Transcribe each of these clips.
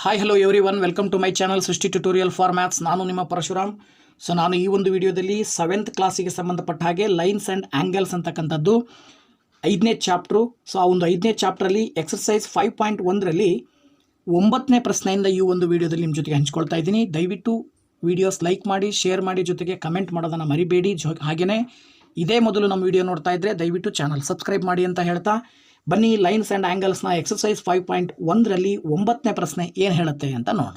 Hi hello everyone, welcome to my channel Srishti tutorial for maths. ನಾನು ನಿಮ್ಮ Parashuram. So ನಾನು ಈ ಒಂದು ವಿಡಿಯೋದಲ್ಲಿ 7th ಕ್ಲಾಸಿಗೆ ಸಂಬಂಧಪಟ್ಟ ಹಾಗೆ ಲೈನ್ಸ್ ಆ್ಯಂಡ್ ಆ್ಯಂಗಲ್ಸ್ ಅಂತಕ್ಕಂಥದ್ದು 5ನೇ ಚಾಪ್ಟ್ರು. ಸೊ ಆ ಒಂದು 5ನೇ ಚಾಪ್ಟ್ರಲ್ಲಿ ಎಕ್ಸರ್ಸೈಸ್ 5.1ರಲ್ಲಿ 9ನೇ ಪ್ರಶ್ನೆಯಿಂದ ಈ ಒಂದು ವಿಡಿಯೋದಲ್ಲಿ ನಿಮ್ಮ ಜೊತೆಗೆ ಹಂಚ್ಕೊಳ್ತಾ ಇದ್ದೀನಿ. ದಯವಿಟ್ಟು ವಿಡಿಯೋಸ್ ಲೈಕ್ ಮಾಡಿ, ಶೇರ್ ಮಾಡಿ, ಜೊತೆಗೆ ಕಮೆಂಟ್ ಮಾಡೋದನ್ನು ಮರಿಬೇಡಿ. ಹಾಗೆಯೇ ಇದೇ ಮೊದಲು ನಮ್ಮ ವಿಡಿಯೋ ನೋಡ್ತಾ ಇದ್ದರೆ ದಯವಿಟ್ಟು ಚಾನಲ್ ಸಬ್ಸ್ಕ್ರೈಬ್ ಮಾಡಿ ಅಂತ ಹೇಳ್ತಾ ಬನ್ನಿ, ಲೈನ್ಸ್ ಆ್ಯಂಡ್ ಆ್ಯಂಗಲ್ಸ್ನ ಎಕ್ಸರ್ಸೈಸ್ 5.1ರಲ್ಲಿ 9ನೇ ಪ್ರಶ್ನೆ ಏನು ಹೇಳುತ್ತೆ ಅಂತ ನೋಡೋಣ.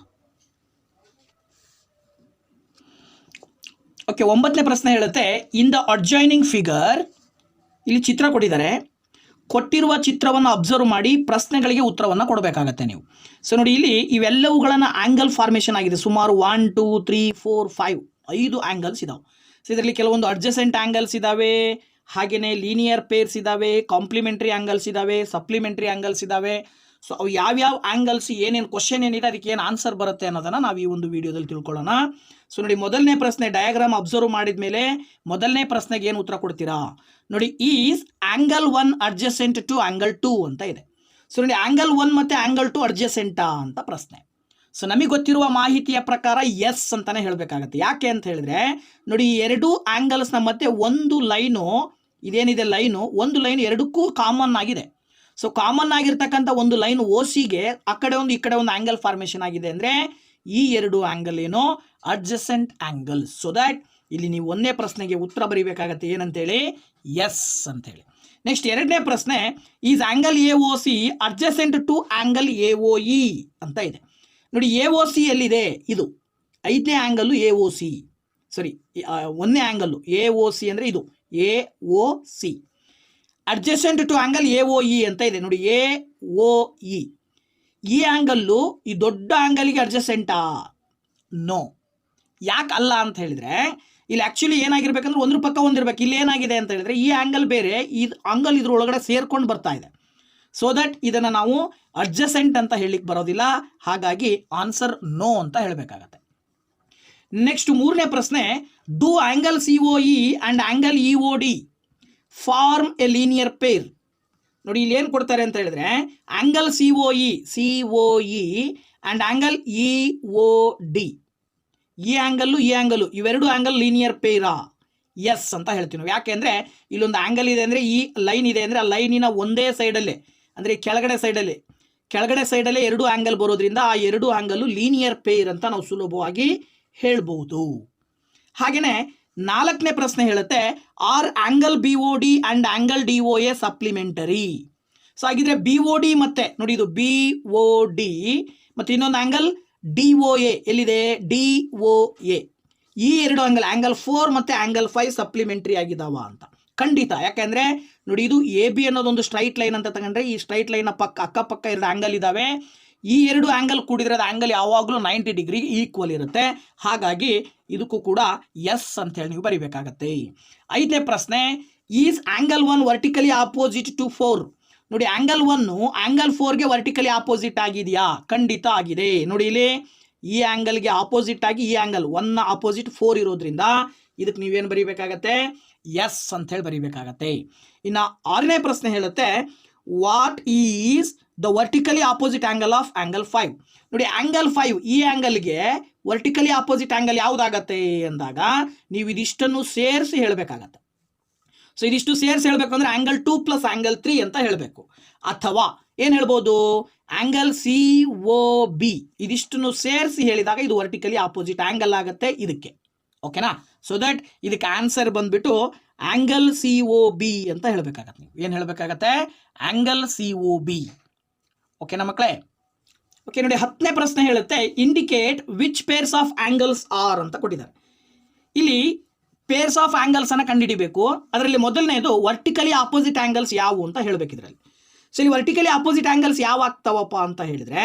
ಓಕೆ, 9ನೇ ಪ್ರಶ್ನೆ ಹೇಳುತ್ತೆ, ಇನ್ ದ ಅಡ್ಜಾಯ್ನಿಂಗ್ ಫಿಗರ್, ಇಲ್ಲಿ ಚಿತ್ರ ಕೊಟ್ಟಿದ್ದಾರೆ, ಕೊಟ್ಟಿರುವ ಚಿತ್ರವನ್ನು ಅಬ್ಸರ್ವ್ ಮಾಡಿ ಪ್ರಶ್ನೆಗಳಿಗೆ ಉತ್ತರವನ್ನು ಕೊಡಬೇಕಾಗತ್ತೆ ನೀವು. ಸೊ ನೋಡಿ, ಇಲ್ಲಿ ಇವೆಲ್ಲವುಗಳನ್ನು ಆ್ಯಂಗಲ್ ಫಾರ್ಮೇಷನ್ ಆಗಿದೆ. ಸುಮಾರು 1 2 3 4 5 ಆ್ಯಂಗಲ್ಸ್ ಇದಾವೆ. ಸೊ ಇದರಲ್ಲಿ ಕೆಲವೊಂದು ಅಡ್ಜಸೆಂಟ್ ಆ್ಯಂಗಲ್ಸ್ ಇದ್ದಾವೆ, ಹಾಗೆಯೇ ಲೀನಿಯರ್ ಪೇರ್ಸ್ ಇದ್ದಾವೆ, ಕಾಂಪ್ಲಿಮೆಂಟ್ರಿ ಆ್ಯಂಗಲ್ಸ್ ಇದ್ದಾವೆ, ಸಪ್ಲಿಮೆಂಟ್ರಿ ಆ್ಯಂಗಲ್ಸ್ ಇದ್ದಾವೆ. ಸೊ ಅವು ಯಾವ್ಯಾವ ಆ್ಯಂಗಲ್ಸ್, ಏನೇನು ಕ್ವಶನ್ ಏನಿದೆ, ಅದಕ್ಕೆ ಏನು ಆನ್ಸರ್ ಬರುತ್ತೆ ಅನ್ನೋದನ್ನು ನಾವು ಈ ಒಂದು ವಿಡಿಯೋದಲ್ಲಿ ತಿಳ್ಕೊಳ್ಳೋಣ. ಸೊ ನೋಡಿ, ಮೊದಲನೇ ಪ್ರಶ್ನೆ, ಡಯಾಗ್ರಾಮ್ ಅಬ್ಸರ್ವ್ ಮಾಡಿದ ಮೇಲೆ ಮೊದಲನೇ ಪ್ರಶ್ನೆಗೆ ಏನು ಉತ್ತರ ಕೊಡ್ತೀರಾ ನೋಡಿ. Is angle 1 adjacent to angle 2 ಅಂತ ಇದೆ. ಸೊ ನೋಡಿ, ಆ್ಯಂಗಲ್ 1 ಮತ್ತು ಆ್ಯಂಗಲ್ 2 ಅಡ್ಜಸೆಂಟಾ ಅಂತ ಪ್ರಶ್ನೆ. ಸೊ ನಮಗೆ ಗೊತ್ತಿರುವ ಮಾಹಿತಿಯ ಪ್ರಕಾರ ಎಸ್ ಅಂತಲೇ ಹೇಳಬೇಕಾಗತ್ತೆ. ಯಾಕೆ ಅಂತ ಹೇಳಿದ್ರೆ ನೋಡಿ, ಎರಡು ಆ್ಯಂಗಲ್ಸ್ನ ಮತ್ತೆ ಒಂದು ಲೈನು, ಇದೇನಿದೆ ಲೈನು, ಒಂದು ಲೈನ್ ಎರಡಕ್ಕೂ ಕಾಮನ್ ಆಗಿದೆ. ಸೊ ಕಾಮನ್ ಆಗಿರ್ತಕ್ಕಂಥ ಒಂದು ಲೈನ್ ಓ ಸಿಗೆ ಆ ಕಡೆ ಒಂದು ಈ ಕಡೆ ಒಂದು ಆ್ಯಂಗಲ್ ಫಾರ್ಮೇಷನ್ ಆಗಿದೆ ಅಂದರೆ ಈ ಎರಡು ಆ್ಯಂಗಲ್ ಏನು, ಅಡ್ಜಸೆಂಟ್ ಆ್ಯಂಗಲ್. ಸೊ ದ್ಯಾಟ್ ಇಲ್ಲಿ ನೀವು ಒಂದನೇ ಪ್ರಶ್ನೆಗೆ ಉತ್ತರ ಬರೀಬೇಕಾಗತ್ತೆ, ಏನಂತೇಳಿ, ಎಸ್ ಅಂತೇಳಿ. ನೆಕ್ಸ್ಟ್ ಎರಡನೇ ಪ್ರಶ್ನೆ, is angle A O C adjacent to angle A O E ಅಂತ ಇದೆ. ನೋಡಿ, ಎ ಒ ಸಿ ಎಲ್ಲಿದೆ, ಇದು 5ನೇ angle A O C, sorry 1ನೇ ಆ್ಯಂಗಲ್ಲು ಎ ಒ ಸಿ ಅಂದರೆ ಇದು A O C. Adjacent to angle A O E ಅಂತ ಇದೆ. ನೋಡಿ, ಎ ಒ ಇ, ಈ ಆ್ಯಂಗಲ್ಲು ಈ ದೊಡ್ಡ ಆ್ಯಂಗಲ್ಗೆ ಅಡ್ಜಸೆಂಟಾ? ನೋ. ಯಾಕೆ ಅಲ್ಲ ಅಂತ ಹೇಳಿದರೆ, ಇಲ್ಲಿ ಆ್ಯಕ್ಚುಲಿ ಏನಾಗಿರ್ಬೇಕಂದ್ರೆ ಒಂದ್ರ ಪಕ್ಕ ಒಂದಿರ್ಬೇಕು. ಇಲ್ಲಿ ಏನಾಗಿದೆ ಅಂತ ಹೇಳಿದ್ರೆ ಈ ಆ್ಯಂಗಲ್ ಬೇರೆ, ಈ ಆ್ಯಂಗಲ್ ಇದ್ರೊಳಗಡೆ ಸೇರ್ಕೊಂಡು ಬರ್ತಾ ಇದೆ. ಸೊ ದಟ್ ಇದನ್ನು ನಾವು ಅಡ್ಜಸೆಂಟ್ ಅಂತ ಹೇಳಲಿಕ್ಕೆ ಬರೋದಿಲ್ಲ. ಹಾಗಾಗಿ ಆನ್ಸರ್ ನೋ ಅಂತ ಹೇಳಬೇಕಾಗತ್ತೆ. ನೆಕ್ಸ್ಟ್ ಮೂರನೇ ಪ್ರಶ್ನೆ, do angle C O E and angle E O D form a linear pair. ನೋಡಿ, ಇಲ್ಲಿ ಏನು ಕೊಡ್ತಾರೆ ಅಂತ ಹೇಳಿದ್ರೆ angle C O E and angle E O D, ಈ ಆ್ಯಂಗಲ್ಲು ಇವೆರಡು ಆ್ಯಂಗಲ್ ಲೀನಿಯರ್ ಪೇರಾ? ಎಸ್ ಅಂತ ಹೇಳ್ತೀವಿ ನಾವು. ಯಾಕೆ ಅಂದರೆ ಇಲ್ಲೊಂದು ಆ್ಯಂಗಲ್ ಇದೆ ಅಂದರೆ, ಈ ಲೈನ್ ಇದೆ ಅಂದರೆ ಆ ಲೈನಿನ ಒಂದೇ ಸೈಡಲ್ಲೇ, ಅಂದರೆ ಕೆಳಗಡೆ ಸೈಡಲ್ಲೇ ಎರಡು ಆ್ಯಂಗಲ್ ಬರೋದ್ರಿಂದ ಆ ಎರಡು ಆ್ಯಂಗಲ್ಲು ಲೀನಿಯರ್ ಪೇರ್ ಅಂತ ನಾವು ಸುಲಭವಾಗಿ ಹೇಳ್ಬೋದು. ಹಾಗೆಯೇ ನಾಲ್ಕನೇ ಪ್ರಶ್ನೆ ಹೇಳುತ್ತೆ, are angle B O D and angle D O A supplementary. So ಹಾಗಿದ್ರೆ ಬಿ ಒ ಡಿ ಮತ್ತು ನೋಡಿ, ಇದು ಬಿ ಒ ಡಿ ಮತ್ತು ಇನ್ನೊಂದು ಆ್ಯಂಗಲ್ ಡಿ ಒ ಎ ಎಲ್ಲಿದೆ, ಡಿ ಒ ಎ, ಈ ಎರಡು ಆ್ಯಂಗಲ್ 4 ಮತ್ತು ಆ್ಯಂಗಲ್ 5 ಸಪ್ಲಿಮೆಂಟ್ರಿ ಆಗಿದ್ದಾವ ಅಂತ? ಖಂಡಿತ. ಯಾಕೆಂದರೆ ನೋಡಿ, ಇದು ಎ ಬಿ ಅನ್ನೋದೊಂದು ಸ್ಟ್ರೈಟ್ ಲೈನ್ ಅಂತ ತಗೊಂಡ್ರೆ ಈ ಸ್ಟ್ರೈಟ್ ಲೈನ್ನ ಅಕ್ಕಪಕ್ಕ ಎರಡು ಆ್ಯಂಗಲ್ ಇದ್ದಾವೆ. ಈ ಎರಡು ಆ್ಯಂಗಲ್ ಕೂಡಿದ್ರೆ ಅದು ಆ್ಯಂಗಲ್ ಯಾವಾಗಲೂ 90 ಡಿಗ್ರಿ ಈಕ್ವಲ್ ಇರುತ್ತೆ. ಹಾಗಾಗಿ ಇದಕ್ಕೂ ಕೂಡ ಎಸ್ ಅಂತೇಳಿ ನೀವು ಬರಿಬೇಕಾಗತ್ತೆ. 5ನೇ ಪ್ರಶ್ನೆ, is angle 1 vertically opposite to 4. ನೋಡಿ, ಆ್ಯಂಗಲ್ 1 ಆ್ಯಂಗಲ್ 4ಗೆ ವರ್ಟಿಕಲಿ ಆಪೋಸಿಟ್ ಆಗಿದೆಯಾ? ಖಂಡಿತ ಆಗಿದೆ. ನೋಡಿ, ಇಲ್ಲಿ ಈ ಆ್ಯಂಗಲ್ಗೆ ಆಪೋಸಿಟ್ ಆಗಿ ಈ ಆ್ಯಂಗಲ್ 1ನ ಆಪೋಸಿಟ್ 4 ಇರೋದ್ರಿಂದ ಇದಕ್ಕೆ ನೀವೇನು ಬರೀಬೇಕಾಗತ್ತೆ, ಎಸ್ ಅಂಥೇಳಿ ಬರೀಬೇಕಾಗತ್ತೆ. ಇನ್ನು 6ನೇ ಪ್ರಶ್ನೆ ಹೇಳುತ್ತೆ, what is the vertically opposite angle of angle 5. ನೋಡಿ, ಆ್ಯಂಗಲ್ 5 ಈ ಆ್ಯಂಗಲ್ಗೆ ವರ್ಟಿಕಲಿ ಆಪೋಸಿಟ್ ಆ್ಯಂಗಲ್ ಯಾವುದಾಗತ್ತೆ ಅಂದಾಗ ನೀವು ಇದಿಷ್ಟನ್ನು ಸೇರಿಸಿ ಹೇಳಬೇಕಾಗತ್ತೆ. ಸೊ ಇದಿಷ್ಟು ಸೇರಿಸಿ ಹೇಳಬೇಕು ಅಂದರೆ ಆ್ಯಂಗಲ್ 2 ಪ್ಲಸ್ ಆ್ಯಂಗಲ್ 3 ಅಂತ ಹೇಳಬೇಕು. ಅಥವಾ ಏನು ಹೇಳ್ಬೋದು, ಆ್ಯಂಗಲ್ ಸಿ ಒ ಬಿ, ಇದಿಷ್ಟನ್ನು ಸೇರಿಸಿ ಹೇಳಿದಾಗ ಇದು ವರ್ಟಿಕಲಿ ಆಪೋಸಿಟ್ ಆ್ಯಂಗಲ್ ಆಗುತ್ತೆ ಇದಕ್ಕೆ. ಓಕೆನಾ? ಸೊ ದಟ್ ಇದಕ್ಕೆ ಆನ್ಸರ್ ಬಂದುಬಿಟ್ಟು ಆ್ಯಂಗಲ್ ಸಿ ಒ ಬಿ ಅಂತ ಹೇಳಬೇಕಾಗತ್ತೆ. ನೀವು ಏನು ಹೇಳಬೇಕಾಗತ್ತೆ, ಆ್ಯಂಗಲ್ ಸಿ ಒ ಬಿ. ಓಕೆನಾ ಮಕ್ಕಳೇ? ಓಕೆ, ನೋಡಿ 10ನೇ ಪ್ರಶ್ನೆ ಹೇಳುತ್ತೆ, indicate which pairs of angles are ಅಂತ ಕೊಟ್ಟಿದ್ದಾರೆ. ಇಲ್ಲಿ ಪೇರ್ಸ್ ಆಫ್ ಆ್ಯಂಗಲ್ಸನ್ನು ಕಂಡುಹಿಡಿಬೇಕು. ಅದರಲ್ಲಿ ಮೊದಲನೇದು ವರ್ಟಿಕಲಿ ಆಪೋಸಿಟ್ ಆ್ಯಂಗಲ್ಸ್ ಯಾವುವು ಅಂತ ಹೇಳಬೇಕಿದ್ರಲ್ಲಿ. ಸೊ ಇಲ್ಲಿ ವರ್ಟಿಕಲಿ ಆಪೋಸಿಟ್ ಆ್ಯಂಗಲ್ಸ್ ಯಾವ ಆಗ್ತಾವಪ್ಪ ಅಂತ ಹೇಳಿದರೆ,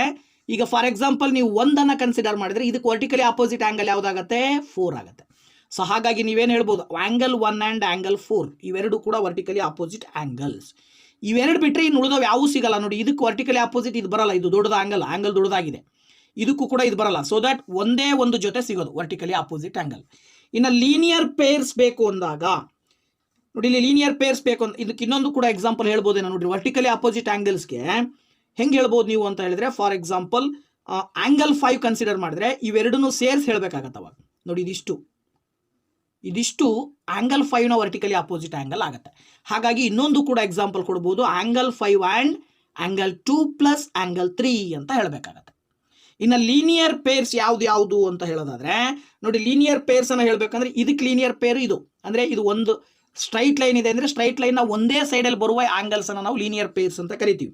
ಈಗ ಫಾರ್ ಎಕ್ಸಾಂಪಲ್ ನೀವು 1 ಕನ್ಸಿಡರ್ ಮಾಡಿದರೆ ಇದಕ್ಕೆ ವರ್ಟಿಕಲಿ ಆಪೋಸಿಟ್ ಆ್ಯಂಗಲ್ ಯಾವುದಾಗತ್ತೆ, 4 ಆಗುತ್ತೆ. ಸೊ ಹಾಗಾಗಿ ನೀವೇನು ಹೇಳ್ಬೋದು, ಆ್ಯಂಗಲ್ 1 ಆ್ಯಂಡ್ ಆ್ಯಂಗಲ್ 4 ಇವೆರಡು ಕೂಡ ವರ್ಟಿಕಲಿ ಆಪೋಸಿಟ್ ಆ್ಯಂಗಲ್ಸ್. ಇವೆರಡು ಬಿಟ್ಟರೆ ಇನ್ನು ಉಳಿದವು ಯಾವೂ ಸಿಗಲ್ಲ. ನೋಡಿ, ಇದಕ್ಕೆ ವರ್ಟಿಕಲಿ ಆಪೋಸಿಟ್ ಇದು ಬರಲ್ಲ, ಇದು ದೊಡ್ಡದ ಆ್ಯಂಗಲ್ ದೊಡ್ಡದಾಗಿದೆ. ಇದಕ್ಕೂ ಕೂಡ ಇದು ಬರಲ್ಲ. ಸೊ ದಟ್ ಒಂದೇ ಒಂದು ಜೊತೆ ಸಿಗೋದು ವರ್ಟಿಕಲಿ ಆಪೋಸಿಟ್ ಆ್ಯಂಗಲ್. ಇನ್ನು ಲೀನಿಯರ್ ಪೇರ್ಸ್ ಬೇಕು ಅಂದಾಗ ನೋಡಿ, ಇಲ್ಲಿ ಲೀನಿಯರ್ ಪೇರ್ಸ್ ಬೇಕು ಅಂತ ಇದಕ್ಕೆ ಇನ್ನೊಂದು ಕೂಡ ಎಕ್ಸಾಂಪಲ್ ಹೇಳ್ಬೋದೇನೋ. ನೋಡಿ, ವರ್ಟಿಕಲಿ ಆಪೋಸಿಟ್ ಆ್ಯಂಗಲ್ಸ್ಗೆ ಹೆಂಗೆ ಹೇಳ್ಬೋದು ನೀವು ಅಂತ ಹೇಳಿದ್ರೆ, ಫಾರ್ ಎಕ್ಸಾಂಪಲ್ ಆ್ಯಂಗಲ್ 5 ಕನ್ಸಿಡರ್ ಮಾಡಿದ್ರೆ ಇವೆರಡನ್ನೂ ಸೇರಿಸಿ ಹೇಳಬೇಕಾಗತ್ತೆ ಅವಾಗ. ನೋಡಿ ಇದಿಷ್ಟು ಆ್ಯಂಗಲ್ 5ನ ವರ್ಟಿಕಲಿ ಅಪೋಸಿಟ್ ಆ್ಯಂಗಲ್ ಆಗುತ್ತೆ. ಹಾಗಾಗಿ ಇನ್ನೊಂದು ಕೂಡ ಎಕ್ಸಾಂಪಲ್ ಕೊಡ್ಬೋದು, angle 5 and angle 2 plus angle 3 ಅಂತ ಹೇಳಬೇಕಾಗತ್ತೆ. ಇನ್ನು ಲೀನಿಯರ್ ಪೇರ್ಸ್ ಯಾವುದು ಅಂತ ಹೇಳೋದಾದ್ರೆ ನೋಡಿ, ಲೀನಿಯರ್ ಪೇರ್ಸ್ ಅನ್ನು ಹೇಳಬೇಕಂದ್ರೆ ಇದಕ್ಕೆ ಲೀನಿಯರ್ ಪೇರ್ ಇದು ಅಂದರೆ ಇದು ಒಂದು ಸ್ಟ್ರೈಟ್ ಲೈನ್ ಇದೆ ಅಂದರೆ ಸ್ಟ್ರೈಟ್ ಲೈನ್ನ ಒಂದೇ ಸೈಡಲ್ಲಿ ಬರುವ ಆ್ಯಂಗಲ್ಸ್ ಅನ್ನು ನಾವು ಲೀನಿಯರ್ ಪೇರ್ಸ್ ಅಂತ ಕರಿತೀವಿ.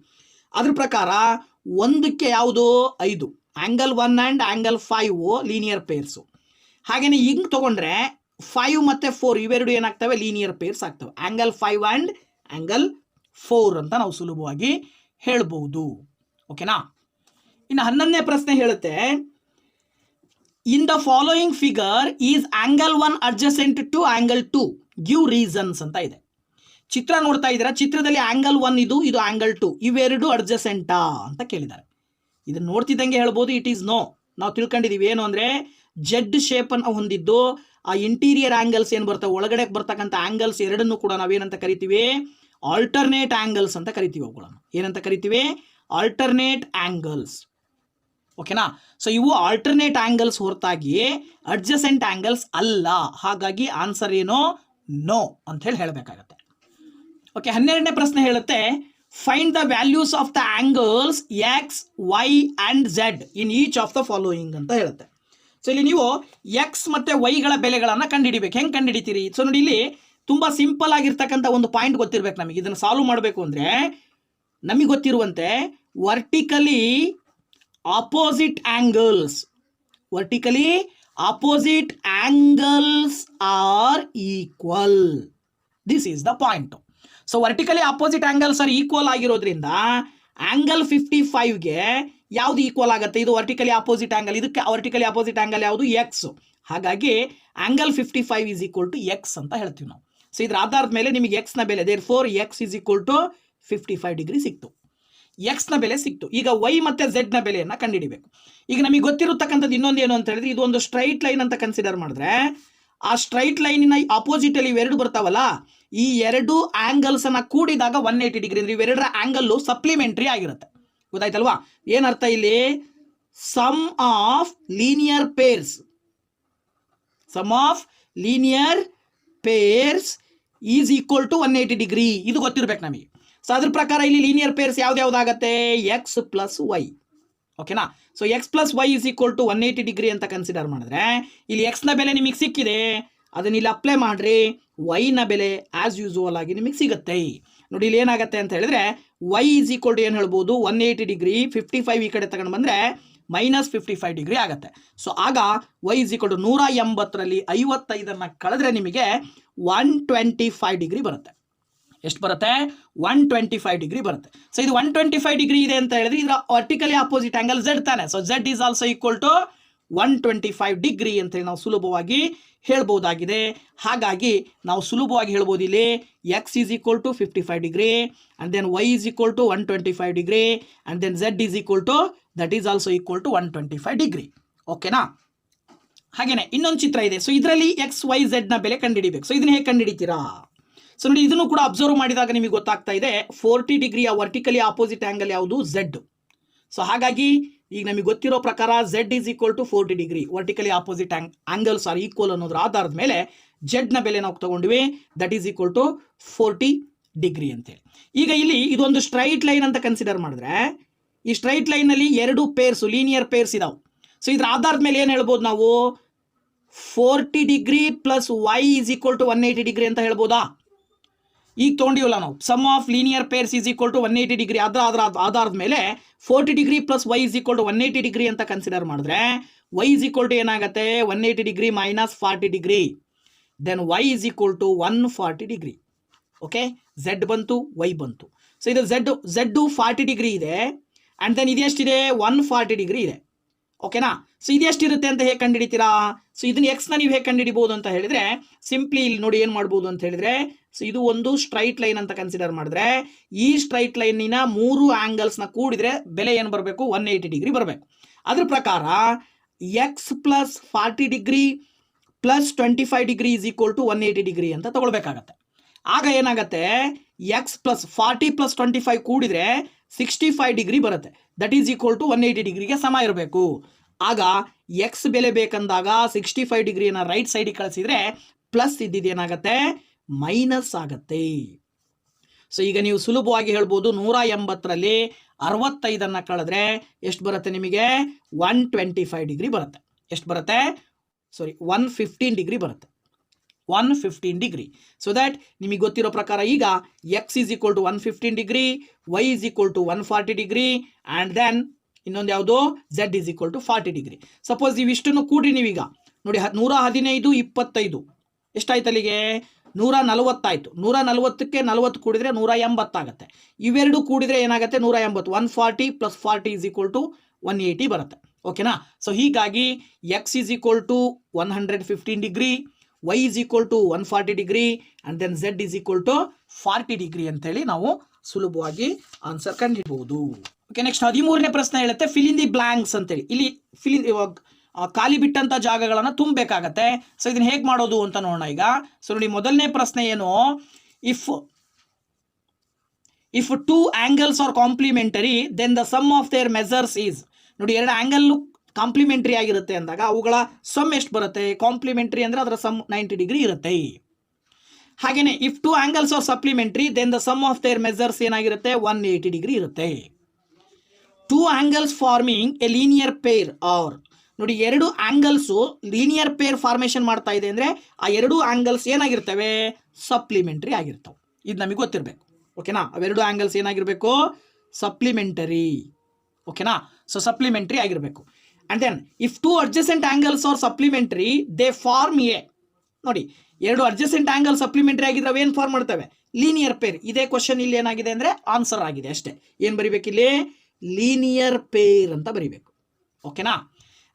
ಅದ್ರ ಪ್ರಕಾರ ಒಂದಕ್ಕೆ ಯಾವುದು 5, angle 1 and angle 5 linear pairs. ಹಾಗೆಯೇ ಹಿಂಗೆ ತೊಗೊಂಡ್ರೆ 5 ಮತ್ತು 4 ಇವೆರಡು ಏನಾಗ್ತವೆ, ಲೀನಿಯರ್ ಪೇರ್ಸ್ ಆಗ್ತವೆ. ಆ್ಯಂಗಲ್ 5 ಆ್ಯಂಡ್ ಆ್ಯಂಗಲ್ 4 ಅಂತ ನಾವು ಸುಲಭವಾಗಿ ಹೇಳ್ಬೋದು. ಓಕೆನಾ. ಇನ್ನು 11ನೇ ಪ್ರಶ್ನೆ ಹೇಳುತ್ತೆ, in the following figure is angle 1 adjacent to angle 2 give reasons ಅಂತ ಇದೆ. ಚಿತ್ರ ನೋಡ್ತಾ ಇದ್ದೀರಾ, ಚಿತ್ರದಲ್ಲಿ ಆ್ಯಂಗಲ್ 1 ಇದು ಆ್ಯಂಗಲ್ 2 ಇವೆರಡು ಅಡ್ಜಸೆಂಟಾ ಅಂತ ಕೇಳಿದ್ದಾರೆ. ಇದನ್ನು ನೋಡ್ತಿದ್ದಂಗೆ ಹೇಳ್ಬೋದು ಇಟ್ ಈಸ್ ನೋ. ನಾವು ತಿಳ್ಕೊಂಡಿದ್ದೀವಿ ಏನು ಅಂದರೆ ಜೆಡ್ ಶೇಪನ್ನು ಹೊಂದಿದ್ದು ಆ ಇಂಟೀರಿಯರ್ ಆ್ಯಂಗಲ್ಸ್ ಏನು ಬರ್ತವೆ, ಒಳಗಡೆ ಬರ್ತಕ್ಕಂಥ ಆ್ಯಂಗಲ್ಸ್ ಎರಡನ್ನೂ ಕೂಡ ನಾವೇನಂತ ಕರಿತೀವಿ, ಆಲ್ಟರ್ನೇಟ್ ಆ್ಯಂಗಲ್ಸ್ ಅಂತ ಕರಿತೀವಿ. ಅವುಗಳನ್ನು ಏನಂತ ಕರಿತೀವಿ, ಆಲ್ಟರ್ನೇಟ್ ಆ್ಯಂಗಲ್ಸ್. ಓಕೆನಾ. ಸೊ ಇವು ಆಲ್ಟರ್ನೇಟ್ ಆ್ಯಂಗಲ್ಸ್ ಹೊರತಾಗಿ ಅಡ್ಜಸೆಂಟ್ ಆ್ಯಂಗಲ್ಸ್ ಅಲ್ಲ. ಹಾಗಾಗಿ ಆನ್ಸರ್ ಏನು, ನೋ ಅಂತ ಹೇಳಬೇಕಾಗತ್ತೆ. ಓಕೆ. 12ನೇ ಪ್ರಶ್ನೆ ಹೇಳುತ್ತೆ, find the values of the angles X, Y and Z in each of the following ಅಂತ ಹೇಳುತ್ತೆ. ಸೊ ಇಲ್ಲಿ ನೀವು ಎಕ್ಸ್ ಮತ್ತು ವೈಗಳ ಬೆಲೆಗಳನ್ನು ಕಂಡುಹಿಡಿಬೇಕು. ಹೆಂಗೆ ಕಂಡುಹಿಡಿತೀರಿ? ಸೊ ನೋಡಿ, ಇಲ್ಲಿ ತುಂಬ ಸಿಂಪಲ್ ಆಗಿರ್ತಕ್ಕಂಥ ಒಂದು ಪಾಯಿಂಟ್ ಗೊತ್ತಿರಬೇಕು ನಮಗೆ. ಇದನ್ನು ಸಾಲ್ವ್ ಮಾಡಬೇಕು ಅಂದರೆ ನಮಗೆ ಗೊತ್ತಿರುವಂತೆ vertically opposite angles are equal. This is the point. So vertically opposite angles are equal ಆಗಿರೋದ್ರಿಂದ ಆ್ಯಂಗಲ್ 55ಗೆ ಯಾವುದು ಈಕ್ವಲ್ ಆಗುತ್ತೆ, ಇದು ವರ್ಟಿಕಲಿ ಆಪೋಸಿಟ್ ಆ್ಯಂಗಲ್. ಇದಕ್ಕೆ ವರ್ಟಿಕಲಿ ಆಪೋಸಿಟ್ ಆ್ಯಂಗಲ್ ಯಾವುದು, ಎಕ್ಸ್. ಹಾಗಾಗಿ angle 55 is equal to X ಅಂತ ಹೇಳ್ತೀವಿ ನಾವು. ಸೊ ಇದರ ಆಧಾರದ ಮೇಲೆ ನಿಮಗೆ ಎಕ್ಸ್ನ ಬೆಲೆ therefore X is equal to 55 degree ಸಿಕ್ತು, ಎಕ್ಸ್ನ ಬೆಲೆ ಸಿಕ್ತು. ಈಗ ವೈ ಮತ್ತು ಝೆಡ್ನ ಬೆಲೆಯನ್ನು ಕಂಡುಹಿಡಿಬೇಕು. ಈಗ ನಮಗೆ ಗೊತ್ತಿರತಕ್ಕಂಥದ್ದು ಇನ್ನೊಂದು ಏನು ಅಂತ ಹೇಳಿದ್ರೆ, ಇದು ಒಂದು ಸ್ಟ್ರೈಟ್ ಲೈನ್ ಅಂತ ಕನ್ಸಿಡರ್ ಮಾಡಿದ್ರೆ ಆ ಸ್ಟ್ರೈಟ್ ಲೈನಿನ ಆಪೋಸಿಟಲ್ಲಿ ಇವೆರಡು ಬರ್ತಾವಲ್ಲ, ಈ ಎರಡು ಆ್ಯಂಗಲ್ಸನ್ನು ಕೂಡಿದಾಗ 180 ಡಿಗ್ರಿ ಅಂದರೆ ಇವೆರಡರ ಆ್ಯಂಗಲ್ಲು ಸಪ್ಲಿಮೆಂಟ್ರಿ ಆಗಿರುತ್ತೆ. ಗೊತ್ತಾಯ್ತಲ್ವಾ? ಏನರ್ಥ ಇಲ್ಲಿ, sum of linear pairs is equal to 180 degree. ಇದು ಗೊತ್ತಿರಬೇಕು ನಮಗೆ. ಸೊ ಅದ್ರ ಪ್ರಕಾರ ಇಲ್ಲಿ ಲೀನಿಯರ್ ಪೇರ್ಸ್ ಯಾವ್ದಾಗುತ್ತೆ, ಎಕ್ಸ್ ಪ್ಲಸ್ ವೈ. ಓಕೆನಾ. So X plus Y is equal to 180 degree ಅಂತ ಕನ್ಸಿಡರ್ ಮಾಡಿದ್ರೆ ಇಲ್ಲಿ ಎಕ್ಸ್ನ ಬೆಲೆ ನಿಮಗೆ ಸಿಕ್ಕಿದೆ, ಅದನ್ನ ಇಲ್ಲಿ ಅಪ್ಲೈ ಮಾಡಿರಿ, ವೈನ ಬೆಲೆ ಆ್ಯಸ್ ಯೂಸುವಲ್ ಆಗಿ ನಿಮಗೆ ಸಿಗುತ್ತೆ. ನೋಡಿ ಇಲ್ಲಿ ಏನಾಗುತ್ತೆ ಅಂತ ಹೇಳಿದ್ರೆ ವೈ ಈಸ್ ಈಕ್ವಲ್ ಟು ಏನು ಹೇಳ್ಬೋದು, 180 ಡಿಗ್ರಿ 55 ಈ ಕಡೆ ತಗೊಂಡು ಬಂದರೆ ಮೈನಸ್ 55 ಡಿಗ್ರಿ ಆಗುತ್ತೆ. ಸೊ ಆಗ ವೈ ಈಸ್ ಈಕ್ವಲ್ ಟು 180ರಲ್ಲಿ 55 ಕಳೆದ್ರೆ ನಿಮಗೆ 125 ಡಿಗ್ರಿ ಬರುತ್ತೆ. ಎಷ್ಟು ಬರುತ್ತೆ, 125 ಡಿಗ್ರಿ ಬರುತ್ತೆ. ಸೊ ಇದು 125 ಡಿಗ್ರಿ ಇದೆ ಅಂತ ಹೇಳಿದ್ರೆ ಇದರ ವರ್ಟಿಕಲಿ ಆಪೋಸಿಟ್ ಆ್ಯಂಗಲ್ ಝೆಡ್ ತಾನೆ. So Z is also equal to 125 degree ಅಂತೇಳಿ ನಾವು ಸುಲಭವಾಗಿ ಹೇಳ್ಬೋದಾಗಿದೆ. ಹಾಗಾಗಿ ನಾವು ಸುಲಭವಾಗಿ ಹೇಳ್ಬೋದು ಇಲ್ಲಿ X is equal to 55 degree and then Y is equal to 125 degree and then Z is equal to that is also equal to 125 degree. ಓಕೆನಾ. ಹಾಗೇನೆ ಇನ್ನೊಂದು ಚಿತ್ರ ಇದೆ. ಸೊ ಇದರಲ್ಲಿ ಎಕ್ಸ್ ವೈ ಝೆಡ್ನ ಬೆಲೆ ಕಂಡುಹಿಡಿಬೇಕು. ಸೊ ಇದನ್ನ ಹೇಗೆ ಕಂಡುಹಿಡಿತೀರಾ? ಸೊ ನೋಡಿ, ಇದನ್ನು ಕೂಡ ಅಬ್ಸರ್ವ್ ಮಾಡಿದಾಗ ನಿಮಗೆ ಗೊತ್ತಾಗ್ತಾ ಇದೆ 40 ಡಿಗ್ರಿಯ ವರ್ಟಿಕಲಿ ಆಪೋಸಿಟ್ ಆ್ಯಂಗಲ್ ಯಾವುದು, ಝೆಡ್. ಸೊ ಹಾಗಾಗಿ ಈಗ ನಮಗೆ ಗೊತ್ತಿರೋ ಪ್ರಕಾರ Z is equal to 40 degree, vertically opposite angles are equal ಅನ್ನೋದ್ರ ಆಧಾರದ ಮೇಲೆ ಝೆಡ್ನ ಬೆಲೆ ನಾವು ತಗೊಂಡ್ವಿ, that is equal to 40 degree ಅಂತೇಳಿ. ಈಗ ಇಲ್ಲಿ ಇದೊಂದು ಸ್ಟ್ರೈಟ್ ಲೈನ್ ಅಂತ ಕನ್ಸಿಡರ್ ಮಾಡಿದ್ರೆ ಈ ಸ್ಟ್ರೈಟ್ ಲೈನಲ್ಲಿ ಎರಡು ಪೇರ್ಸು ಲೀನಿಯರ್ ಪೇರ್ಸ್ ಇದಾವೆ. ಸೊ ಇದ್ರ ಆಧಾರದ ಮೇಲೆ ಏನು ಹೇಳ್ಬೋದು ನಾವು, 40 degree plus Y is equal to 180 degree ಅಂತ ಹೇಳ್ಬೋದಾ? ಈಗ ತೊಗೊಂಡಿವಲ್ಲ ನಾವು, sum of linear pairs is equal to 180 degree. ಅದರ ಆಧಾರದ ಮೇಲೆ 40 degree plus Y is equal to 180 degree ಅಂತ ಕನ್ಸಿಡರ್ ಮಾಡಿದ್ರೆ ವೈ ಈಸ್ ಈಕ್ವಲ್ ಟು ಏನಾಗುತ್ತೆ, 180 degree minus 40 degree, then Y is equal to 140 degree. Okay, Z ಬಂತು, Y ಬಂತು. So ಇದು Z 40 degree ಇದೆ ಆ್ಯಂಡ್ ದೆನ್ ಇದೆಷ್ಟಿದೆ, 140 ಡಿಗ್ರಿ ಇದೆ. ಓಕೆನಾ. ಸೊ ಇದೆಷ್ಟಿರುತ್ತೆ ಅಂತ ಹೇಗೆ ಕಂಡುಹಿಡಿತೀರಾ? ಸೊ ಇದನ್ನ ಎಕ್ಸ್ನ ನೀವು ಹೇಗೆ ಕಂಡುಹಿಡಿಬೋದು ಅಂತ ಹೇಳಿದ್ರೆ ಸಿಂಪ್ಲಿ ಇಲ್ಲಿ ನೋಡಿ ಏನು ಮಾಡ್ಬೋದು ಅಂತ ಹೇಳಿದ್ರೆ, ಸೊ ಇದು ಒಂದು ಸ್ಟ್ರೈಟ್ ಲೈನ್ ಅಂತ ಕನ್ಸಿಡರ್ ಮಾಡಿದ್ರೆ ಈ ಸ್ಟ್ರೈಟ್ ಲೈನಿನ 3 ಆ್ಯಂಗಲ್ಸ್ನ ಕೂಡಿದ್ರೆ ಬೆಲೆ ಏನು ಬರಬೇಕು, 180 ಡಿಗ್ರಿ ಬರಬೇಕು. ಅದ್ರ ಪ್ರಕಾರ X plus 40 degree plus 25 degree is equal to 180 degree ಅಂತ ತಗೊಳ್ಬೇಕಾಗತ್ತೆ. ಆಗ ಏನಾಗುತ್ತೆ, ಎಕ್ಸ್ ಪ್ಲಸ್ 40 ಪ್ಲಸ್ 25 ಕೂಡಿದ್ರೆ 65 ಡಿಗ್ರಿ ಬರುತ್ತೆ. ದಟ್ ಈಸ್ ಈಕ್ವಲ್ ಟು 180 ಡಿಗ್ರಿಗೆ ಸಮ ಇರಬೇಕು. ಆಗ ಎಕ್ಸ್ ಬೆಲೆ ಬೇಕಂದಾಗ 65 ಡಿಗ್ರಿಯನ್ನು ರೈಟ್ ಸೈಡಿಗೆ ಕಳಿಸಿದ್ರೆ ಪ್ಲಸ್ ಇದ್ದಿದ್ದೇನಾಗತ್ತೆ, ಮೈನಸ್ ಆಗತ್ತೆ. ಸೊ ಈಗ ನೀವು ಸುಲಭವಾಗಿ ಹೇಳ್ಬೋದು 180ರಲ್ಲಿ 65 ಕಳೆದ್ರೆ ಎಷ್ಟು ಬರುತ್ತೆ ನಿಮಗೆ, 125 ಡಿಗ್ರಿ ಬರುತ್ತೆ. ಎಷ್ಟು ಬರುತ್ತೆ, 115 ಡಿಗ್ರಿ ಬರುತ್ತೆ. 115 ಡಿಗ್ರಿ. ಸೊ ದ್ಯಾಟ್ ನಿಮಗೆ ಗೊತ್ತಿರೋ ಪ್ರಕಾರ ಈಗ X is equal to 115 degree, Y is equal to 140 degree, and then ಇನ್ನೊಂದು ಯಾವುದು, Z is equal to 40 degree. Suppose ಇವಿಷ್ಟನ್ನು ಕೂಡಿ ನೀವೀಗ ನೋಡಿ, 115 25 ಎಷ್ಟಾಯ್ತು ಅಲ್ಲಿಗೆ, 140 ಆಯಿತು. 140ಕ್ಕೆ 40 ಕೂಡಿದ್ರೆ 180 ಆಗುತ್ತೆ. ಇವೆರಡು ಕೂಡಿದ್ರೆ ಏನಾಗುತ್ತೆ, 180. 140 + 40 ಈಸ್ ಈಕ್ವಲ್ ಟು 180 ಬರುತ್ತೆ. ಓಕೆನಾ. ಸೊ ಹೀಗಾಗಿ x is equal to 115 degree, Y is equal to 140 degree, and then Z is equal to 40 degree ಅಂತೇಳಿ ನಾವು ಸುಲಭವಾಗಿ ಆನ್ಸರ್ ಕಂಡುಹಿಡಬಹುದು. ಓಕೆ, ನೆಕ್ಸ್ಟ್ 13ನೇ ಪ್ರಶ್ನೆ ಹೇಳುತ್ತೆ ಫಿಲ್ ಇನ್ ದಿ ಬ್ಲಾಂಕ್ಸ್ ಅಂತೇಳಿ. ಇಲ್ಲಿ ಖಾಲಿ ಬಿಟ್ಟಂತ ಜಾಗಗಳನ್ನು ತುಂಬಬೇಕಾಗತ್ತೆ. ಸೊ ಇದನ್ನ ಹೇಗೆ ಮಾಡೋದು ಅಂತ ನೋಡೋಣ ಈಗ. ಸೊ ನೋಡಿ, ಮೊದಲನೇ ಪ್ರಶ್ನೆ ಏನು, if two angles are complementary then the sum of their measures is. ನೋಡಿ, ಎರಡು ಆಂಗಲ್ ಕಾಂಪ್ಲಿಮೆಂಟರಿ ಆಗಿರುತ್ತೆ ಅಂದಾಗ ಅವುಗಳ ಸಮ್ ಎಷ್ಟು ಬರುತ್ತೆ, ಕಾಂಪ್ಲಿಮೆಂಟರಿ ಅಂದರೆ ಅದರ ಸಮ್ 90 ಡಿಗ್ರಿ ಇರುತ್ತೆ. ಹಾಗೇನೆ if two angles are supplementary then the sum of their measures ಏನಾಗಿರುತ್ತೆ, 180 ಡಿಗ್ರಿ ಇರುತ್ತೆ. Two angles forming a linear pair are. ನೋಡಿ, ಎರಡು ಆಂಗಲ್ಸು ಲೀನಿಯರ್ ಪೇರ್ ಫಾರ್ಮೇಷನ್ ಮಾಡ್ತಾ ಇದೆ ಅಂದರೆ ಆ ಎರಡು ಆಂಗಲ್ಸ್ ಏನಾಗಿರ್ತವೆ, ಸಪ್ಲಿಮೆಂಟರಿ ಆಗಿರ್ತವೆ. ಇದು ನಮಗೆ ಗೊತ್ತಿರಬೇಕು. ಓಕೆನಾ. ಅವೆರಡು ಆಂಗಲ್ಸ್ ಏನಾಗಿರಬೇಕು, ಸಪ್ಲಿಮೆಂಟರಿ. ಓಕೆನಾ. ಸೊ ಸಪ್ಲಿಮೆಂಟರಿ ಆಗಿರಬೇಕು. And then if two adjacent angles are supplementary they form a. ನೋಡಿ, ಎರಡು ಅಡ್ಜಸೆಂಟ್ ಆಂಗಲ್ ಸಪ್ಲಿಮೆಂಟರಿ ಆಗಿದ್ರೆ ಅವೇನು ಫಾರ್ಮ್ ಮಾಡ್ತವೆ, ಲೀನಿಯರ್ ಪೇರ್. ಇದೇ ಕ್ವಶನ್ ಇಲ್ಲಿ ಏನಾಗಿದೆ ಅಂದರೆ ಆನ್ಸರ್ ಆಗಿದೆ ಅಷ್ಟೇ. ಏನು ಬರಿಬೇಕು ಇಲ್ಲಿ, ಲೀನಿಯರ್ ಪೇರ್ ಅಂತ ಬರಿಬೇಕು. ಓಕೆನಾ.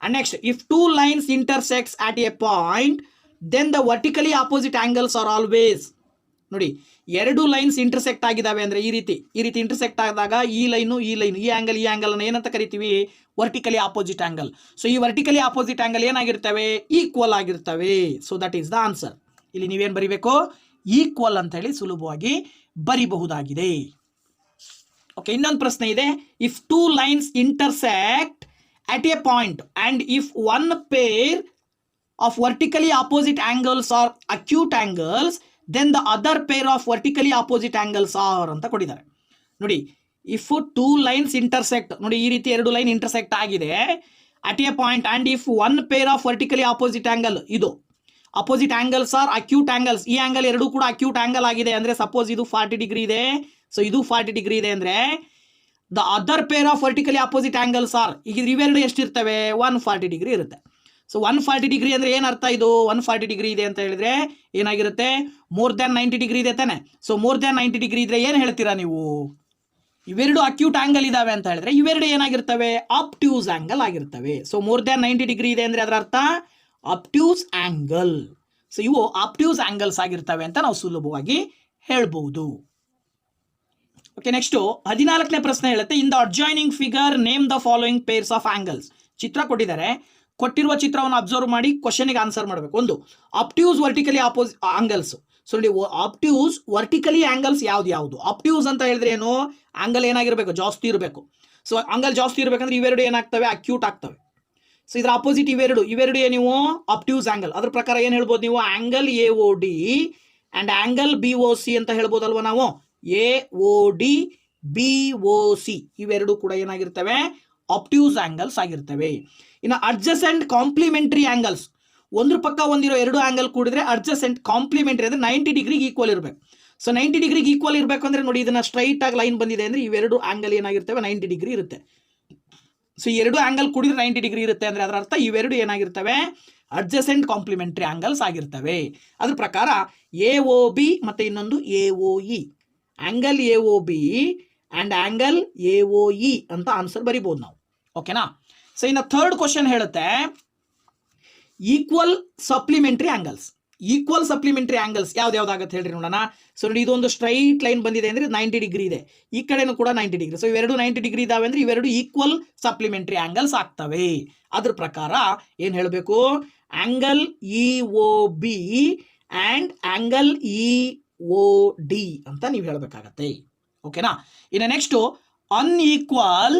And next, if two lines intersects at a point, then the vertically opposite angles are always. ನೋಡಿ, ಎರಡು ಲೈನ್ಸ್ ಇಂಟರ್ಸೆಕ್ಟ್ ಆಗಿದ್ದಾವೆ ಅಂದರೆ ಈ ರೀತಿ ಇಂಟರ್ಸೆಕ್ಟ್ ಆದಾಗ ಈ ಲೈನು ಈ ಆಂಗಲ್ ಅನ್ನು ಏನಂತ ಕರಿತೀವಿ, ವರ್ಟಿಕಲಿ ಆಪೋಸಿಟ್ ಆಂಗಲ್. ಸೊ ಈ ವರ್ಟಿಕಲಿ ಆಪೋಸಿಟ್ ಆಂಗಲ್ ಏನಾಗಿರ್ತವೆ, ಈಕ್ವಲ್ ಆಗಿರ್ತವೆ. So that is the answer. ಇಲ್ಲಿ ನೀವೇನು ಬರಿಬೇಕು, ಈಕ್ವಲ್ ಅಂತ ಹೇಳಿ ಸುಲಭವಾಗಿ ಬರಿಬಹುದಾಗಿದೆ. ಓಕೆ, ಇನ್ನೊಂದು ಪ್ರಶ್ನೆ ಇದೆ. If two lines intersect at a point and if one pair of vertically opposite angles are acute angles then the other pair of vertically opposite angles are ಅಂತ ಕೊಟ್ಟಿದ್ದಾರೆ. ನೋಡಿ, if two lines intersect, ನೋಡಿ ಈ ರೀತಿ ಎರಡು line intersect ಆಗಿದೆ at a point and if one pair of vertically opposite angle, ಇದು opposite angles are acute angles, ಈ ಆಂಗಲ್ ಎರಡು ಕೂಡ acute angle ಆಗಿದೆ ಅಂದರೆ ಸಪೋಸ್ ಇದು 40 ಡಿಗ್ರಿ ಇದೆ, ಸೊ ಇದು 40 ಡಿಗ್ರಿ ಇದೆ ಅಂದರೆ the other pair of vertically opposite angles are, ಈಗ ಇವೆರಡು ಎಷ್ಟಿರ್ತವೆ, 140 ಡಿಗ್ರಿ ಇರುತ್ತೆ. ಸೊ 140 ಡಿಗ್ರಿ ಅಂದರೆ ಏನರ್ಥ, ಇದು 140 ಡಿಗ್ರಿ ಇದೆ ಅಂತ ಹೇಳಿದ್ರೆ ಏನಾಗಿರುತ್ತೆ, ಮೋರ್ ದ್ಯಾನ್ 90 ಡಿಗ್ರಿ ಇದೆ ತಾನೆ. ಸೊ ಮೋರ್ ದ್ಯಾನ್ 90 ಡಿಗ್ರಿ ಇದ್ರೆ ಏನು ಹೇಳ್ತೀರಾ ನೀವು, ಇವೆರಡು ಅಕ್ಯೂಟ್ ಆಂಗಲ್ ಇದಾವೆ ಅಂತ ಹೇಳಿದ್ರೆ ಇವೆರಡು ಏನಾಗಿರ್ತವೆ, ಆಪ್ಟ್ಯೂಸ್ ಆಂಗಲ್ ಆಗಿರ್ತವೆ. ಸೊ ಮೋರ್ ದ್ಯಾನ್ 90 ಡಿಗ್ರಿ ಇದೆ ಅಂದರೆ ಅದರ ಅರ್ಥ ಆಪ್ಟ್ಯೂಸ್ ಆಂಗಲ್. ಸೊ ಇವು ಆಪ್ಟ್ಯೂಸ್ ಆಂಗಲ್ಸ್ ಆಗಿರ್ತವೆ ಅಂತ ನಾವು ಸುಲಭವಾಗಿ ಹೇಳ್ಬಹುದು. ಓಕೆ, ನೆಕ್ಸ್ಟ್ 14ನೇ ಪ್ರಶ್ನೆ ಹೇಳುತ್ತೆ in the adjoining figure name the following pairs of angles. ಚಿತ್ರ ಕೊಟ್ಟಿದ್ದಾರೆ, ಕೊಟ್ಟಿರುವ ಚಿತ್ರವನ್ನು ಅಬ್ಸರ್ವ್ ಮಾಡಿ ಕ್ವಶನ್ಗೆ ಆನ್ಸರ್ ಮಾಡಬೇಕು. ಒಂದು, ಆಪ್ಟ್ಯೂಸ್ ವರ್ಟಿಕಲಿ ಆಂಗಲ್ಸ್. ಸೊ ನೋಡಿ, ಆಪ್ಟ್ಯೂಸ್ ವರ್ಟಿಕಲಿ ಆಂಗಲ್ಸ್ ಯಾವ್ದು ಆಪ್ಟ್ಯೂಸ್ ಅಂತ ಹೇಳಿದ್ರೆ ಏನು, ಆಂಗಲ್ ಏನಾಗಿರಬೇಕು, ಜಾಸ್ತಿ ಇರಬೇಕು. ಸೊ ಆಂಗಲ್ ಜಾಸ್ತಿ ಇರಬೇಕಂದ್ರೆ ಇವೆರಡು ಏನಾಗ್ತವೆ, ಅಕ್ಯೂಟ್ ಆಗ್ತವೆ. ಸೊ ಇದರ ಆಪೋಸಿಟ್ ಇವೆರಡು ನೀವು ಆಪ್ಟ್ಯೂಸ್ ಆಂಗಲ್. ಅದ್ರ ಪ್ರಕಾರ ಏನು ಹೇಳ್ಬೋದು ನೀವು, angle AOD and angle BOC ಅಂತ ಹೇಳ್ಬೋದಲ್ವ ನಾವು. AOD BOC ಇವೆರಡು ಕೂಡ ಏನಾಗಿರ್ತವೆ, ಆಪ್ಟ್ಯೂಸ್ ಆಂಗಲ್ಸ್ ಆಗಿರ್ತವೆ. ಇನ್ನು ಅಡ್ಜಸೆಂಟ್ ಕಾಂಪ್ಲಿಮೆಂಟರಿ ಆಂಗಲ್ಸ್, ಒಂದ್ರ ಪಕ್ಕ ಒಂದಿರೋ ಎರಡು ಆಂಗಲ್ ಕೂಡಿದ್ರೆ ಅಡ್ಜಸೆಂಟ್ ಕಾಂಪ್ಲಿಮೆಂಟರಿ ಅಂದರೆ 90 ಡಿಗ್ರಿಗೆ ಈಕ್ವಲ್ ಇರಬೇಕು. ಸೊ 90 ಡಿಗ್ರಿಗೆ ಈಕ್ವಲ್ ಇರಬೇಕು ಅಂದರೆ ನೋಡಿ, ಇದನ್ನ ಸ್ಟ್ರೈಟ್ ಆಗಿ ಲೈನ್ ಬಂದಿದೆ ಅಂದರೆ ಇವೆರಡು ಆಂಗಲ್ ಏನಾಗಿರ್ತವೆ, 90 ಡಿಗ್ರಿ ಇರುತ್ತೆ. ಸೊ ಈ ಎರಡು ಆಂಗಲ್ ಕೂಡಿದ್ರೆ 90 ಡಿಗ್ರಿ ಇರುತ್ತೆ ಅಂದರೆ ಅದರ ಅರ್ಥ ಇವೆರಡು ಏನಾಗಿರ್ತವೆ, ಅಡ್ಜಸೆಂಟ್ ಕಾಂಪ್ಲಿಮೆಂಟರಿ ಆಂಗಲ್ಸ್ ಆಗಿರ್ತವೆ. ಅದ್ರ ಪ್ರಕಾರ AOB ಮತ್ತು ಇನ್ನೊಂದು AOE, angle AOB and angle AOE ಅಂತ ಆನ್ಸರ್ ಬರಿಬೋದು ನಾವು. ಓಕೆನಾ. ಸೊ ಇನ್ನು ಥರ್ಡ್ ಕ್ವಶನ್ ಹೇಳುತ್ತೆ equal supplementary angles. Equal supplementary angles ಯಾವ್ದಾಗುತ್ತೆ ಹೇಳ್ರಿ ನೋಡೋಣ. ಸೊ ನೋಡಿ, ಇದೊಂದು ಸ್ಟ್ರೈಟ್ ಲೈನ್ ಬಂದಿದೆ ಅಂದರೆ 90 ಡಿಗ್ರಿ ಇದೆ, ಈ ಕಡೆನೂ ಕೂಡ 90 ಡಿಗ್ರಿ. ಸೊ ಇವೆರಡು 90 ಡಿಗ್ರಿ ಇದಾವೆ ಅಂದರೆ ಇವೆರಡು ಈಕ್ವಲ್ ಸಪ್ಲಿಮೆಂಟರಿ ಆಂಗಲ್ಸ್ ಆಗ್ತವೆ. ಅದ್ರ ಪ್ರಕಾರ ಏನು ಹೇಳಬೇಕು, angle EOB and angle EOD ಅಂತ ನೀವು ಹೇಳಬೇಕಾಗತ್ತೆ. ಓಕೆನಾ. ಇನ್ನು next unequal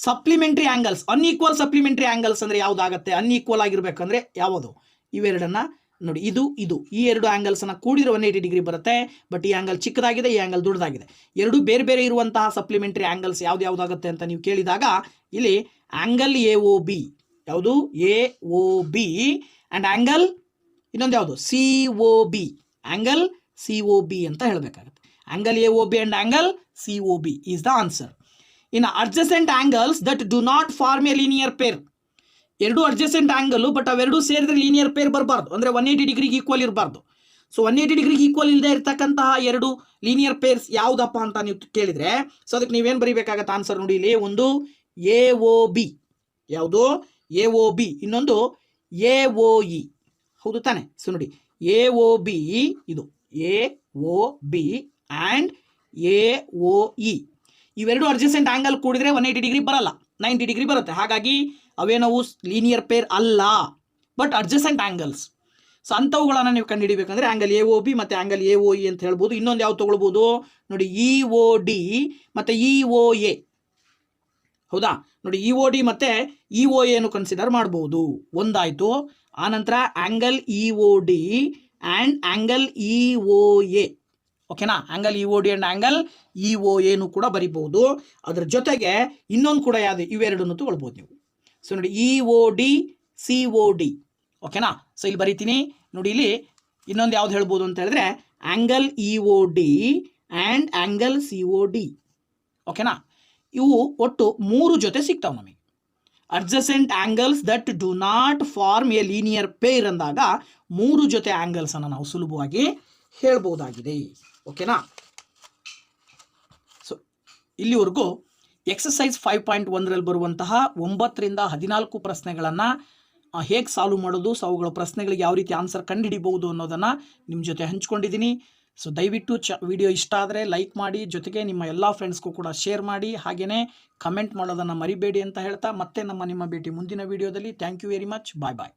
supplementary angles. Unequal supplementary angles ಅಂದರೆ ಯಾವುದಾಗತ್ತೆ? ಅನ್ಈಕ್ವಲ್ ಆಗಿರ್ಬೇಕಂದ್ರೆ ಯಾವುದು? ಇವೆರಡನ್ನ ನೋಡಿ, ಇದು ಈ ಎರಡು ಆ್ಯಂಗಲ್ಸನ್ನು ಕೂಡಿದ್ರೆ 180 ಡಿಗ್ರಿ ಬರುತ್ತೆ. ಬಟ್ ಈ ಆ್ಯಂಗಲ್ ಚಿಕ್ಕದಾಗಿದೆ, ಈ ಆ್ಯಂಗಲ್ ದೊಡ್ಡದಾಗಿದೆ. ಎರಡು ಬೇರೆ ಬೇರೆ ಇರುವಂತಹ ಸಪ್ಲಿಮೆಂಟ್ರಿ ಆ್ಯಂಗಲ್ಸ್ ಯಾವುದಾಗುತ್ತೆ ಅಂತ ನೀವು ಕೇಳಿದಾಗ ಇಲ್ಲಿ ಆ್ಯಂಗಲ್ AOB, ಯಾವುದು? AOB ಆ್ಯಂಡ್ ಆ್ಯಂಗಲ್ ಇನ್ನೊಂದು ಯಾವುದು? COB. ಆ್ಯಂಗಲ್ COB ಅಂತ ಹೇಳಬೇಕಾಗುತ್ತೆ. Angle AOB and angle COB is the answer. ಇನ್ನು adjacent angles that do not form a linear pair. ಎರಡು ಅಡ್ಜಸೆಂಟ್ ಆ್ಯಂಗಲ್, ಬಟ್ ಅವೆರಡು ಸೇರಿದ್ರೆ ಲೀನಿಯರ್ ಪೇರ್ ಬರಬಾರ್ದು, ಅಂದರೆ 180 ಡಿಗ್ರಿಗೆ ಈಕ್ವಲ್ ಇರಬಾರ್ದು. ಸೊ 180 ಡಿಗ್ರಿಗೆ ಈಕ್ವಲ್ ಇಲ್ಲದೆ ಇರತಕ್ಕಂತಹ ಎರಡು ಲೀನಿಯರ್ ಪೇರ್ಸ್ ಯಾವುದಪ್ಪ ಅಂತ ನೀವು ಕೇಳಿದರೆ, ಸೊ ಅದಕ್ಕೆ ನೀವೇನು ಬರೀಬೇಕಾಗತ್ತೆ? ಆನ್ಸರ್ ನೋಡಿ, ಇಲ್ಲಿ ಒಂದು AOB, ಯಾವುದು? AOB, ಇನ್ನೊಂದು AOE, ಹೌದು ತಾನೆ? ಸೊ ನೋಡಿ, AOB ಇದು AOB ಆ್ಯಂಡ್ AOE ಇವೆರಡು ಅಡ್ಜಸೆಂಟ್ ಆ್ಯಂಗಲ್ ಕೂಡಿದ್ರೆ 180 ಡಿಗ್ರಿ ಬರಲ್ಲ, 90 ಡಿಗ್ರಿ ಬರುತ್ತೆ. ಹಾಗಾಗಿ ಅವೇನವು ಲೀನಿಯರ್ ಪೇರ್ ಅಲ್ಲ, ಬಟ್ ಅಡ್ಜಸೆಂಟ್ ಆ್ಯಂಗಲ್ಸ್. ಸೊ ಅಂಥವುಗಳನ್ನು ನೀವು ಕಂಡುಹಿಡಿಬೇಕಂದ್ರೆ ಆ್ಯಂಗಲ್ AOB ಮತ್ತು ಆ್ಯಂಗಲ್ AOE ಅಂತ ಹೇಳ್ಬೋದು. ಇನ್ನೊಂದು ಯಾವ್ದು ತೊಗೊಳ್ಬೋದು ನೋಡಿ, EOD ಮತ್ತು EOA, ಹೌದಾ? ನೋಡಿ, EOD ಮತ್ತು EOA ಕನ್ಸಿಡರ್ ಮಾಡ್ಬೋದು. ಒಂದಾಯಿತು. ಆನಂತರ angle EOD and angle EOA, ಓಕೆನಾ? Angle EOD and angle EOA ಕೂಡ ಬರಿಬೋದು. ಅದ್ರ ಜೊತೆಗೆ ಇನ್ನೊಂದು ಕೂಡ ಯಾವುದು? ಇವೆರಡನ್ನು ತೊಗೊಳ್ಬೋದು ನೀವು. ಸೊ ನೋಡಿ, EOD COD, ಓಕೆನಾ? ಸೊ ಇಲ್ಲಿ ಬರಿತೀನಿ ನೋಡಿ, ಇಲ್ಲಿ ಇನ್ನೊಂದು ಯಾವ್ದು ಹೇಳ್ಬೋದು ಅಂತ ಹೇಳಿದ್ರೆ angle EOD and angle COD, ಓಕೆನಾ? ಇವು ಒಟ್ಟು 3 ಜೊತೆ ಸಿಗ್ತಾವೆ ನಮಗೆ. Adjacent angles that do not form a linear pair ಅಂದಾಗ 3 ಜೊತೆ ಆ್ಯಂಗಲ್ಸನ್ನು ನಾವು ಸುಲಭವಾಗಿ ಹೇಳ್ಬೋದಾಗಿದೆ, ಓಕೆನಾ? ಸೊ ಇಲ್ಲಿವರೆಗೂ ಎಕ್ಸಸೈಸ್ 5.1ರಲ್ಲಿ ಬರುವಂತಹ 9 ರಿಂದ 14 ಪ್ರಶ್ನೆಗಳನ್ನು ಹೇಗೆ ಸಾಲ್ವ್ ಮಾಡೋದು, ಸೊ ಅವುಗಳ ಪ್ರಶ್ನೆಗಳಿಗೆ ಯಾವ ರೀತಿ ಆನ್ಸರ್ ಕಂಡುಹಿಡಿಬಹುದು ಅನ್ನೋದನ್ನು ನಿಮ್ಮ ಜೊತೆ ಹಂಚ್ಕೊಂಡಿದ್ದೀನಿ. ಸೊ ದಯವಿಟ್ಟು ವಿಡಿಯೋ ಇಷ್ಟ ಆದರೆ ಲೈಕ್ ಮಾಡಿ, ಜೊತೆಗೆ ನಿಮ್ಮ ಎಲ್ಲ ಫ್ರೆಂಡ್ಸ್ಗೂ ಕೂಡ ಶೇರ್ ಮಾಡಿ, ಹಾಗೆಯೇ ಕಮೆಂಟ್ ಮಾಡೋದನ್ನು ಮರಿಬೇಡಿ ಅಂತ ಹೇಳ್ತಾ ಮತ್ತೆ ನಿಮ್ಮ ಭೇಟಿ ಮುಂದಿನ ವಿಡಿಯೋದಲ್ಲಿ. Thank you very much. Bye bye.